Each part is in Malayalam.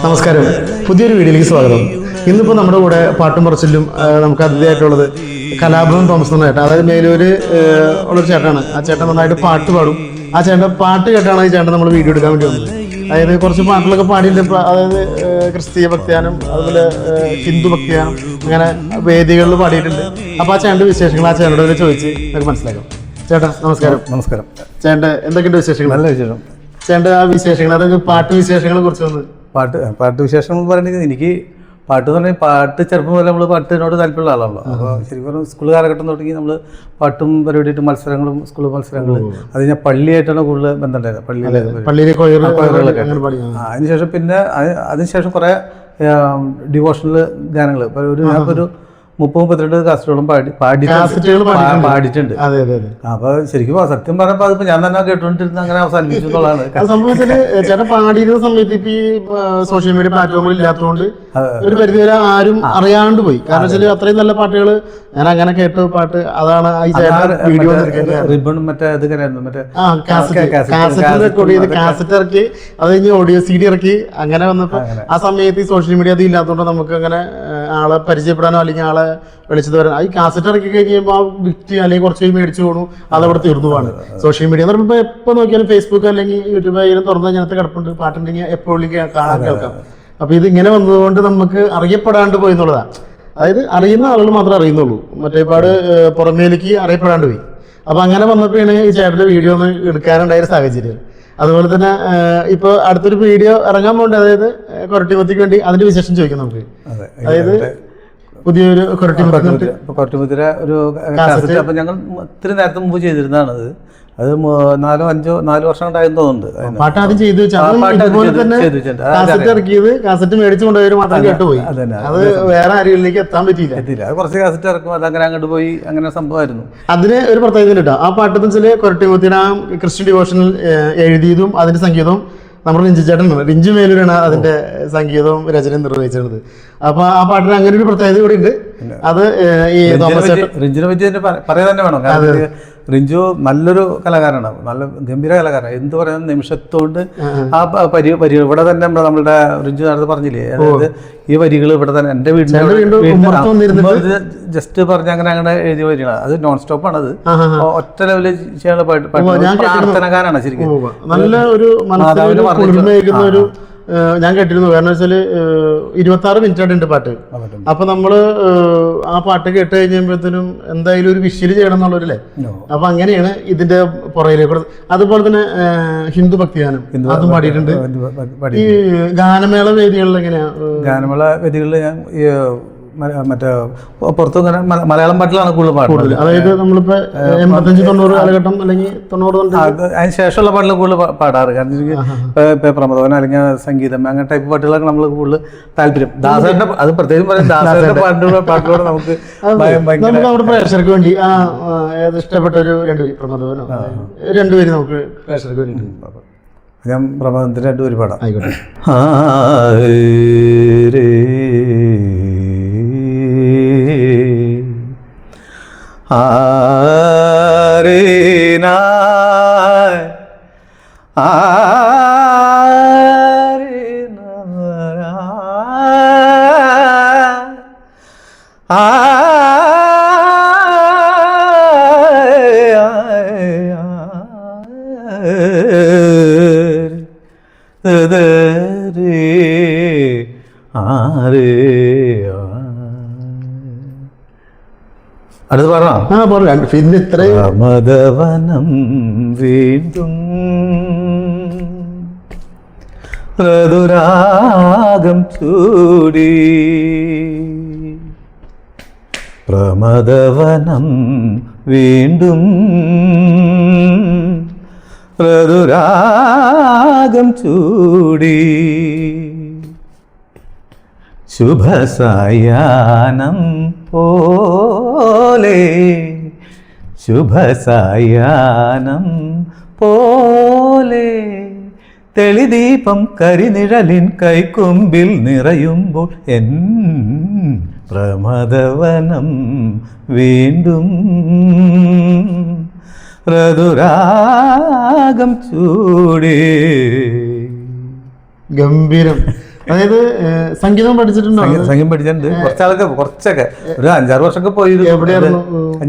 നമസ്കാരം, പുതിയൊരു വീഡിയോയിലേക്ക് സ്വാഗതം. ഇന്നിപ്പോൾ നമ്മുടെ കൂടെ പാട്ടും പറച്ചിലും നമുക്ക് അതിഥിയായിട്ടുള്ളത് കലാഭവൻ തോമസ് എന്ന ചേട്ടൻ, അതായത് മേലൂര് ഉള്ളൊരു ചേട്ടനാണ്. ആ ചേട്ടൻ നന്നായിട്ട് പാട്ട് പാടും. ആ ചേട്ടൻ്റെ പാട്ട് കേട്ടാണ് ഈ ചേട്ടൻ നമ്മൾ വീഡിയോ എടുക്കാൻ വേണ്ടി വന്നത്. അതായത് കുറച്ച് പാട്ടുകളൊക്കെ പാടിയിട്ടുണ്ട്. അതായത് ക്രിസ്തീയ ഭക്തിയാനം, അതുപോലെ ഹിന്ദു ഭക്തിയാനം, അങ്ങനെ വേദികളിൽ പാടിയിട്ടുണ്ട്. അപ്പോൾ ആ ചേട്ടൻ്റെ വിശേഷങ്ങൾ ആ ചേട്ടനോട് ചോദിച്ച് നമുക്ക് മനസ്സിലാക്കാം. ചേട്ടാ നമസ്കാരം. നമസ്കാരം. ചേട്ടൻ എന്തൊക്കെയുണ്ട് വിശേഷങ്ങൾ? നല്ല വിശേഷം. ചേട്ടൻ്റെ ആ വിശേഷങ്ങൾ, അതായത് പാട്ട് വിശേഷങ്ങളെ കുറിച്ച് വന്ന് പാട്ട് വിശേഷം എന്ന് പറയുന്നത്, എനിക്ക് പാട്ട് എന്ന് പറഞ്ഞാൽ പാട്ട് ചെറുപ്പം മുതൽ നമ്മൾ പാട്ടിനോട് താല്പര്യമുള്ള ആളാണല്ലോ. അപ്പോൾ ശരിക്കും പറഞ്ഞാൽ സ്കൂൾ കാലഘട്ടം തുടങ്ങി നമ്മൾ പാട്ടും പരിപാടിയായിട്ട് മത്സരങ്ങളും സ്കൂൾ മത്സരങ്ങൾ, അത് ഞാൻ പള്ളിയായിട്ടാണ് കൂടുതൽ ബന്ധമുണ്ടായത്. കൊയറുകളൊക്കെ. അതിനുശേഷം പിന്നെ അതിനുശേഷം കുറേ ഡിവോഷണൽ ഗാനങ്ങൾ ഞാനൊരു 30-32 കാസറ്റോളം പാടിയിട്ടുണ്ട്. അപ്പൊ ശരിക്കും സത്യം പറഞ്ഞപ്പോ അതിപ്പോ ഞാൻ തന്നെ കേട്ടോണ്ടിരുന്ന അങ്ങനെ അവസാനിപ്പിച്ചു എന്നുള്ളതാണ്. സംഭവത്തില് ചേട്ടൻ പാടിയിരുന്ന സമയത്ത് ഇപ്പൊ ഈ സോഷ്യൽ മീഡിയ പ്ലാറ്റ്ഫോമുകൾ ഇല്ലാത്തതുകൊണ്ട് ഒരു പരിധിവരെ ആരും അറിയാണ്ട് പോയി. കാരണം വെച്ചാൽ അത്രയും നല്ല പാട്ടുകൾ ഞാൻ അങ്ങനെ കേട്ട പാട്ട് അതാണ്. റിബൺ മറ്റേ ഇത് മറ്റേ കാസറ്റ് ഇറക്കി, അത് കഴിഞ്ഞ് ഓഡിയോ CD ഇറക്കി. അങ്ങനെ വന്നപ്പോ ആ സമയത്ത് ഈ സോഷ്യൽ മീഡിയ അത് ഇല്ലാത്തതുകൊണ്ട് നമുക്ക് അങ്ങനെ ആളെ പരിചയപ്പെടാനോ അല്ലെങ്കിൽ ആളെ വിളിച്ചത് വരാൻ ഈ കാസറ്റ് ഇറക്കി കഴിയുമ്പോൾ ആ വ്യക്തി അല്ലെങ്കിൽ കുറച്ച് മേടിച്ചു പോകണു, അതവിടെ തീർന്നു പോവാണ്. സോഷ്യൽ മീഡിയ എന്ന് പറയുമ്പോൾ എപ്പോൾ നോക്കിയാലും ഫേസ്ബുക്ക് അല്ലെങ്കിൽ യൂട്യൂബ് ആയാലും തുറന്ന് അതിനകത്ത് കിടപ്പുണ്ട്. പാട്ടുണ്ടെങ്കിൽ എപ്പോഴും കാണാൻ കേൾക്കാം. അപ്പൊ ഇത് ഇങ്ങനെ വന്നതുകൊണ്ട് നമുക്ക് അറിയപ്പെടാണ്ട് പോയി എന്നുള്ളതാണ്. അതായത് അറിയുന്ന ആളുകൾ മാത്രമേ അറിയുന്നുള്ളൂ, മറ്റേപാട് പുറമേലേക്ക് അറിയപ്പെടാണ്ട് പോയി. അപ്പൊ അങ്ങനെ വന്നപ്പോഴാണ് ഈ ചേട്ടൻ്റെ വീഡിയോ ഒന്ന് എടുക്കാനുണ്ടായ സാഹചര്യം. അതുപോലെ തന്നെ ഇപ്പൊ അടുത്തൊരു വീഡിയോ ഇറങ്ങാൻ പോകണ്ട, അതായത് കൊരട്ടിമുത്തിക്ക് വേണ്ടി അതിന്റെ വിശേഷം ചോദിക്കാം നമുക്ക്. അതായത് പുതിയൊരു കൊരട്ടിമുത്തിര ഒരു കാസറ്റ് അപ്പൊ ഞങ്ങൾ ഇത്തിരി നേരത്തെ മുമ്പ് ചെയ്തിരുന്നതാണത്. അത് 4 വർഷം ഉണ്ടായെന്ന് തോന്നുന്നുണ്ട്. പാട്ട് ആദ്യം ചെയ്തു ഇറക്കിയത് കാസറ്റ് മേടിച്ചു കൊണ്ടുപോയി മാത്രം കേട്ടുപോയി. അത് വേറെ ആരെങ്കിലേക്ക് എത്താൻ പറ്റിയില്ല. അത് കുറച്ച് കാസറ്റ് ഇറക്കും, അതങ്ങനെ അങ്ങോട്ട് പോയി, അങ്ങനെ സംഭവമായിരുന്നു. അതിന് ഒരു പ്രത്യേകത കിട്ടാം. ആ പാട്ടെന്ന് വെച്ചാൽ കൊരട്ടിമുത്തിന ക്രിസ്ത്യൻ ഡിവോഷണൽ എഴുതിയതും അതിന്റെ സംഗീതവും നമ്മുടെ റിഞ്ചു ചേട്ടനാണ്. റിഞ്ചു മേലൂരാണ് അതിന്റെ സംഗീതവും രചനയും നിർവഹിച്ചത്. അപ്പൊ ആ പാട്ടിന് അങ്ങനെ ഒരു പ്രത്യേകത കൂടി ഉണ്ട്. അത് ഈ റിഞ്ചിനെ പറ്റി പറയാൻ തന്നെ വേണം. കാരണം റിഞ്ചു നല്ലൊരു കലാകാരനാണ്, നല്ല ഗംഭീര കലാകാരനാണ്. എന്ത് പറയുന്ന നിമിഷത്തോണ്ട് ആ ഇവിടെ തന്നെ നമ്മളുടെ റിഞ്ചു നേരത്തെ പറഞ്ഞില്ലേ, അതായത് ഈ വരികൾ ഇവിടെ തന്നെ എൻ്റെ വീടിൻ്റെ ജസ്റ്റ് പറഞ്ഞ അങ്ങനെ എഴുതിയ വരികളാണ്. അത് നോൺ സ്റ്റോപ്പ് ആണ്. അത് ഒറ്റ ലെവലിൽ ചെയ്യാനുള്ള പ്രാർത്ഥനകാരാണ് ശരിക്കും. നല്ല ഒരു ഒരു ഞാൻ കേട്ടിരുന്നു. കാരണം വെച്ചാൽ 26 മിനിറ്റ് പാട്ട്. അപ്പൊ നമ്മള് ആ പാട്ട് കേട്ട് കഴിഞ്ഞപ്പോഴത്തേനും എന്തായാലും ഒരു വിഷ്വൽ ചെയ്യണം എന്നുള്ളൊരുല്ലേ. അപ്പൊ അങ്ങനെയാണ് ഇതിന്റെ പുറകിലേക്ക്. അതുപോലെ തന്നെ ഹിന്ദു ഭക്തിഗാനം അതും പാടിയിട്ടുണ്ട്. ഈ ഗാനമേള വേദികളിൽ എങ്ങനെയാ? ഗാനമേള വേദികളിൽ ഞാൻ മറ്റേ പുറത്ത് മലയാളം പാട്ടിലാണ് കൂടുതൽ പാടുന്നത്. അതായത് നമ്മളിപ്പോ 85-90 കാലഘട്ടം അല്ലെങ്കിൽ 90 അതിന് ശേഷമുള്ള പാട്ടിൽ കൂടുതൽ പാടാറ്. കാരണം ഇപ്പൊ പ്രമദവനം അല്ലെങ്കിൽ സംഗീതം അങ്ങനെ ടൈപ്പ് പാട്ടുകളൊക്കെ നമ്മൾ കൂടുതൽ താല്പര്യം. ദാസന്റെ അത് പ്രത്യേകം പറയാം, ദാസന്റെ പാട്ടിലൂടെ നമുക്ക് നമ്മുടെ പ്രേക്ഷകർക്ക് വേണ്ടി ഇഷ്ടപ്പെട്ട ഒരു 2 വരി പ്രമദവനോ 2 വരി നമുക്ക് പ്രേക്ഷകർക്ക് വേണ്ടി ഞാൻ പ്രമദത്തിന്റെ 2 വരി പാടാം. ആയിക്കോട്ടെ. അടുത്ത് പറഞ്ഞോ? പിന്നെ പ്രമദവനം വീണ്ടും ഋതുരാഗം ചൂടി, പ്രമദവനം വീണ്ടും ഋതുരാഗം ചൂടി, ശുഭസായാനം പോലെ, ശുഭസായാനം പോലെ, തെളിദീപം കരിനിഴലിൻ കൈക്കൊമ്പിൽ നിറയുമ്പോൾ എൻ പ്രമദവനം വീണ്ടും ഋതുരാഗം ചൂടി. ഗംഭീരം. അതായത് സംഗീതം പഠിച്ചിട്ടുണ്ടോ? സംഗീതം പഠിച്ചിട്ടുണ്ട്, കുറച്ചൊക്കെ ഒരു 5-6 വർഷമൊക്കെ പോയിരുന്നു. എവിടെയായിരുന്നു?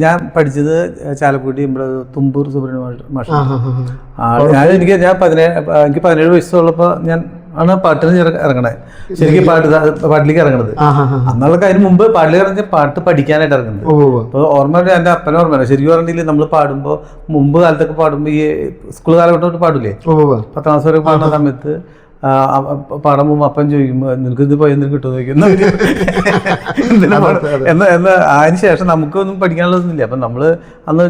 ഞാൻ പഠിച്ചത് ചാലക്കുടി നമ്മുടെ തുമ്പൂർ സുബ്രഹ്മണ്യ മാഷ്. എനിക്ക് 17 വയസ്സുള്ളപ്പോൾ ഞാൻ ആണ് പാട്ടിന് ഇറങ്ങണേ, ശരിക്കും പാട്ടിലേക്ക് ഇറങ്ങണത്. അന്നുള്ള കാര്യം മുമ്പ് പാട്ടിലേക്ക് ഇറങ്ങിയ പാട്ട് പഠിക്കാനായിട്ട് ഇറങ്ങുന്നത്. അപ്പോൾ ഓർമ്മ എൻ്റെ അപ്പനെ ഓർമ്മയാണ്. ശരിക്കും പറഞ്ഞിട്ടുണ്ടെങ്കിൽ നമ്മൾ പാടുമ്പോൾ മുമ്പ് കാലത്തൊക്കെ പാടുമ്പോൾ ഈ സ്കൂൾ കാലഘട്ടം പാടില്ലേ, 10ാം ക്ലാസ് വരെ പാടുന്ന സമയത്ത് പാടാൻ പോകുമ്പോൾ അപ്പം ചോദിക്കുമ്പോൾ നിനക്ക് ഇത് പോയി എന്തിനും കിട്ടുമോ ചോദിക്കുന്നു. അതിന് ശേഷം നമുക്കൊന്നും പഠിക്കാനുള്ളതൊന്നുമില്ല. അപ്പം നമ്മൾ അന്ന്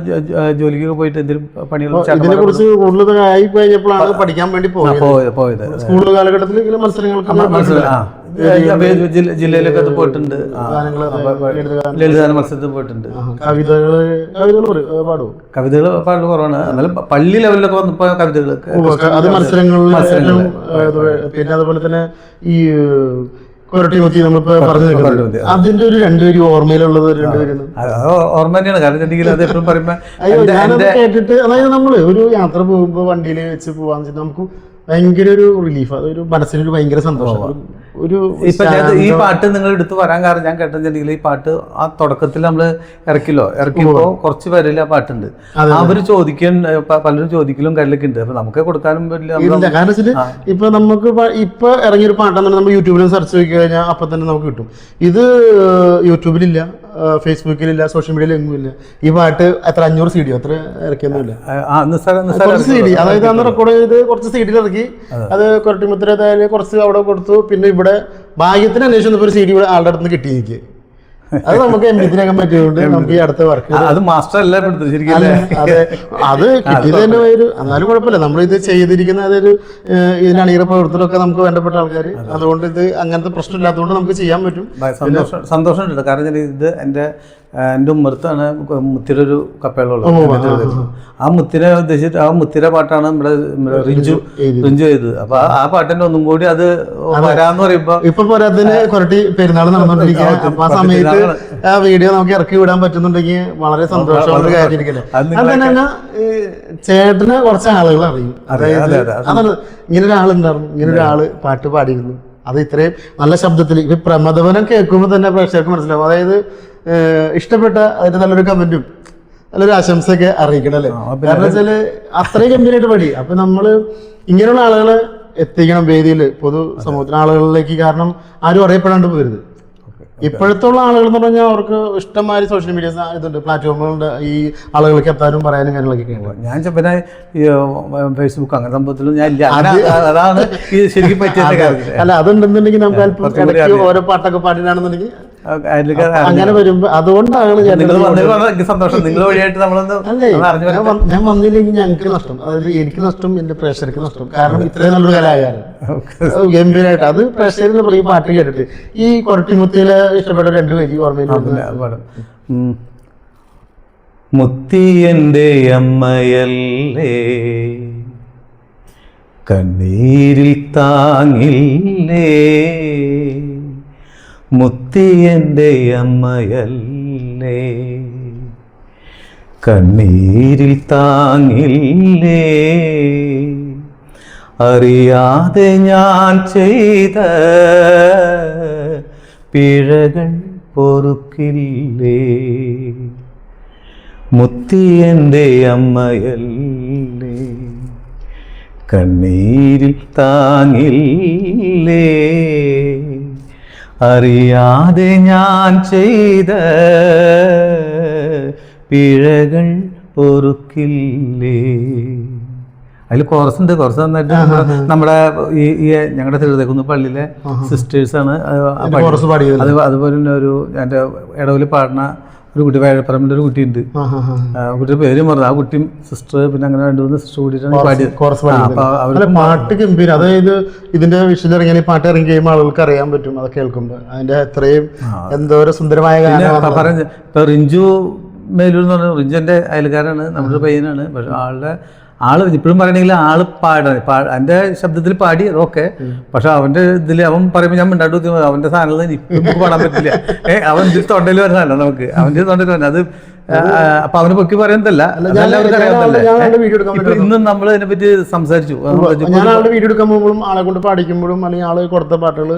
ജോലിക്കൊക്കെ പോയിട്ട് എന്തെങ്കിലും പണികൾ പഠിക്കാൻ വേണ്ടി പോയത്. സ്കൂൾ കാലഘട്ടത്തിൽ ജില്ലയിലൊക്കെ അത് പോയിട്ടുണ്ട്, ലളിതഗാന മത്സരത്തിൽ പോയിട്ടുണ്ട്. കവിതകൾ പാടൽ കുറവാണ്, എന്നാലും പള്ളി ലെവലിലൊക്കെ വന്നപ്പോ കവിതകളൊക്കെ പിന്നെ അതുപോലെ തന്നെ ഈ കൊരട്ടിമുത്തി നമ്മളിപ്പോ പറഞ്ഞു, അതിന്റെ ഒരു രണ്ടുപേരും ഓർമ്മയിലുള്ളത് ഓർമ്മ തന്നെയാണ്. കാരണം അത് എപ്പോഴും പറയുമ്പോ കേട്ടിട്ട്, അതായത് നമ്മള് ഒരു യാത്ര പോകുമ്പോ വണ്ടിയിൽ വെച്ച് പോവാന്ന് വെച്ചാൽ നമുക്ക് ഭയങ്കര ഒരു റിലീഫ്, അതൊരു മനസ്സിനൊരു ഭയങ്കര സന്തോഷം. ഇപ്പൊ ഈ പാട്ട് നിങ്ങൾ എടുത്തു വരാൻ കാരണം ഞാൻ കേട്ടിട്ടുണ്ടെങ്കിൽ ഈ പാട്ട് ആ തുടക്കത്തിൽ നമ്മള് ഇറക്കിയപ്പോ കുറച്ച് പേരിൽ ആ പാട്ടുണ്ട്. അവര് പലരും ചോദിക്കലും കാര്യങ്ങളൊക്കെ ഉണ്ട്. അപ്പൊ നമുക്ക് കൊടുക്കാനും പറ്റില്ല. കാരണം വെച്ചാൽ ഇപ്പൊ നമുക്ക് ഇപ്പൊ ഇറങ്ങിയൊരു പാട്ടാന്ന് നമ്മൾ യൂട്യൂബിലും സെർച്ച് ചെയ്ത് കഴിഞ്ഞാൽ അപ്പൊ തന്നെ നമുക്ക് കിട്ടും. ഇത് യൂട്യൂബിലില്ല, ഫേസ്ബുക്കിലില്ല, സോഷ്യൽ മീഡിയയിൽ എങ്ങുമില്ല. ഈ പാട്ട് എത്ര 500 CD അത്ര ഇറക്കിയൊന്നുമില്ല. CD, അതായത് അന്ന് റെക്കോർഡ് ചെയ്ത് കുറച്ച് CD ഇറക്കി, അത് കൊരട്ടിമുത്തിര കുറച്ച് അവിടെ കൊടുത്തു. പിന്നെ ഇവിടെ ഭാഗ്യത്തിന് അന്വേഷിച്ചപ്പോൾ ഒരു CD ഇവിടെ ആളുടെ അടുത്ത് കിട്ടി എനിക്ക്. അത് നമുക്ക് എംബിത്തിനൊക്കെ പറ്റിയതുകൊണ്ട് നമുക്ക് ഈ അടുത്ത വർക്ക് അത് മാസ്റ്റർ അല്ല ശരിക്കും. അതെ, അത് കിട്ടിയത് തന്നെ ഒരു, എന്നാലും കുഴപ്പമില്ല. നമ്മൾ ഇത് ചെയ്തിരിക്കുന്ന അതൊരു ഇതിന് അണിയറ പ്രവർത്തനമൊക്കെ നമുക്ക് വേണ്ടപ്പെട്ട ആൾക്കാർ, അതുകൊണ്ട് ഇത് അങ്ങനത്തെ പ്രശ്നമില്ലാത്തതുകൊണ്ട് നമുക്ക് ചെയ്യാൻ പറ്റും. സന്തോഷമുണ്ട്. കാരണം ഇത് എൻ്റെ ഉമ്മർത്താണ് മുത്തിര ഒരു കപ്പേളുള്ളത്. ആ മുത്തിര ഉദ്ദേശിച്ചിട്ട് ആ മുത്തിര പാട്ടാണ് നമ്മുടെ റിഞ്ചു ചെയ്തത്. അപ്പൊ ആ പാട്ടിന്റെ ഒന്നും കൂടി അത് വരാന്ന് പറയുമ്പോ ഇപ്പൊ പോരാത്തിന് കൊരട്ടി പെരുന്നാൾ നടന്നുകൊണ്ടിരിക്കുക. അപ്പൊ ആ സമയത്ത് ആ വീഡിയോ നമുക്ക് ഇറക്കി വിടാൻ പറ്റുന്നുണ്ടെങ്കിൽ വളരെ സന്തോഷമുള്ള കാര്യമായിരിക്കല്ലേ. അതുതന്നെ ചേട്ടന് കുറച്ച് ആളുകൾ അറിയും. അതായത് അതാണ് ഇങ്ങനെ ഒരാളുണ്ടായിരുന്നു, ഇങ്ങനെ ഒരാള് പാട്ട് പാടിയിരുന്നു. അത് ഇത്രയും നല്ല ശബ്ദത്തിൽ ഇപ്പൊ പ്രമദവനം കേൾക്കുമ്പോൾ തന്നെ പ്രേക്ഷകർക്ക് മനസ്സിലാവും. അതായത് ഇഷ്ടപ്പെട്ട അതിന് നല്ലൊരു കമന്റും നല്ലൊരു ആശംസയൊക്കെ അറിയിക്കണം അല്ലേ. കാരണം വെച്ചാല് അത്രയും ഗംഭീരമായിട്ട് പാടി. അപ്പൊ നമ്മള് ഇങ്ങനെയുള്ള ആളുകളെ എത്തിക്കണം വേദിയിൽ, പൊതു സമൂഹത്തിന് ആളുകളിലേക്ക്. കാരണം ആരും അറിയപ്പെടാണ്ട് പോകരുത്. ഇപ്പോഴത്തെ ഉള്ള ആളുകൾ എന്ന് പറഞ്ഞാൽ അവർക്ക് ഇഷ്ടംമാതിരി സോഷ്യൽ മീഡിയ ഇതുണ്ട്, പ്ലാറ്റ്ഫോമുകളുണ്ട്, ഈ ആളുകൾക്ക് എത്താനും പറയാനും കാര്യങ്ങളൊക്കെ. ഞാൻ പിന്നെ ഫേസ്ബുക്ക് അങ്ങനെ സംഭവത്തിലും ഞാൻ ഇല്ല. അതാണ് ശരിക്കും പറ്റിയ. അല്ല, അതുണ്ടെന്നുണ്ടെങ്കിൽ നമുക്ക് അല്പം ഓരോ പാട്ടൊക്കെ പാടിനാണെന്നുണ്ടെങ്കിൽ അങ്ങനെ വരുമ്പോ അതുകൊണ്ടാണ് സന്തോഷം. നിങ്ങൾ വഴിയായിട്ട് ഞാൻ വന്നില്ലെങ്കിൽ ഞങ്ങൾക്ക് നഷ്ടം, അതായത് എനിക്ക് നഷ്ടം, എന്റെ പ്രേക്ഷകർക്ക് നഷ്ടം. കാരണം ഇത്രയും നല്ലൊരു കലാകാരൻ ഗംഭീരമായിട്ട് അത് പ്രേക്ഷകർ ഈ പാട്ട് കേട്ടിട്ട് ഈ കൊരട്ടിമുത്തിയിലെ ഇഷ്ടപ്പെട്ട 2 വരി ഓർമ്മയില്ല. മുത്തിയന്റെ അമ്മയല്ലേ കണ്ണീരിൽ താങ്ങില്ലേ, മുത്തിയന്റെ അമ്മയല്ലേ കണ്ണീരിൽ താങ്ങില്ലേ, അറിയാതെ ഞാൻ ചെയ്ത പിഴകൾ പൊറുക്കില്ലേ, മുത്തിയന്റെ അമ്മയല്ലേ കണ്ണീരിൽ താങ്ങില്ലേ, അറിയാതെ ഞാൻ ചെയ്ത പിഴകൾ പൊറുക്കില്ലേ. അതിൽ കോറസ് ഉണ്ട്. കോറസ് നന്നായിട്ട് നമ്മുടെ ഈ ഞങ്ങളുടെ തിരുവനന്തപുരം പള്ളിയിലെ സിസ്റ്റേഴ്സാണ് അതുപോലെ തന്നെ ഒരു എൻ്റെ ഇടവിൽ പാടുന്ന ഒരു കുട്ടി, വേഴപ്പറമ്പിൻ്റെ ഒരു കുട്ടിയുണ്ട്. കുട്ടിയുടെ പേര് പറഞ്ഞു. ആ കുട്ടിയും സിസ്റ്റർ പിന്നെ അങ്ങനെ 2-3 സിസ്റ്റർ കൂടിയിട്ടാണ് പാടിയത്. പാട്ട് ഗംഭീര. അതായത് ഇതിന്റെ വിഷയം ഇറങ്ങിയാൽ പാട്ട് ഇറങ്ങി കഴിയുമ്പോൾ ആളുകൾക്ക് അറിയാൻ പറ്റും. അത് കേൾക്കുമ്പോൾ അതിന്റെ അത്രയും എന്തോരം സുന്ദരമായ പറഞ്ഞു. ഇപ്പൊ റിഞ്ചു മേലൂർ എന്ന് പറഞ്ഞ റിഞ്ചുന്റെ അയൽക്കാരാണ്, നമ്മുടെ പയ്യനാണ്. പക്ഷെ ആള് ഇപ്പോഴും പറയണെങ്കിൽ ആള് എൻ്റെ ശബ്ദത്തിൽ പാടി അതൊക്കെ. പക്ഷെ അവന്റെ ഇതിൽ അവൻ പറയുമ്പോൾ ഞാൻ മിണ്ടാണ്ട് അവന്റെ സാധനങ്ങൾ ഇപ്പം നമുക്ക് പാടാൻ പറ്റില്ല. അവൻ തൊണ്ടയിൽ വരുന്നതല്ല നമുക്ക്, അവന്റെ തൊണ്ടയിൽ വരുന്നത്. അത് അപ്പൊ അവനെ പൊക്കി പറയുന്നതല്ല, എല്ലാവർക്കും അറിയാവുന്നതല്ലേ. വീഡിയോ എടുക്കാൻ ഇപ്പൊ ഇന്നും നമ്മൾ അതിനെ പറ്റി സംസാരിച്ചു. ഞാൻ ആളുടെ വീഡിയോ എടുക്കാൻ പോകുമ്പോഴും ആളെ കൊണ്ട് പാടിക്കുമ്പോഴും അല്ലെങ്കിൽ ആള് കൊടുത്ത പാട്ടുകൾ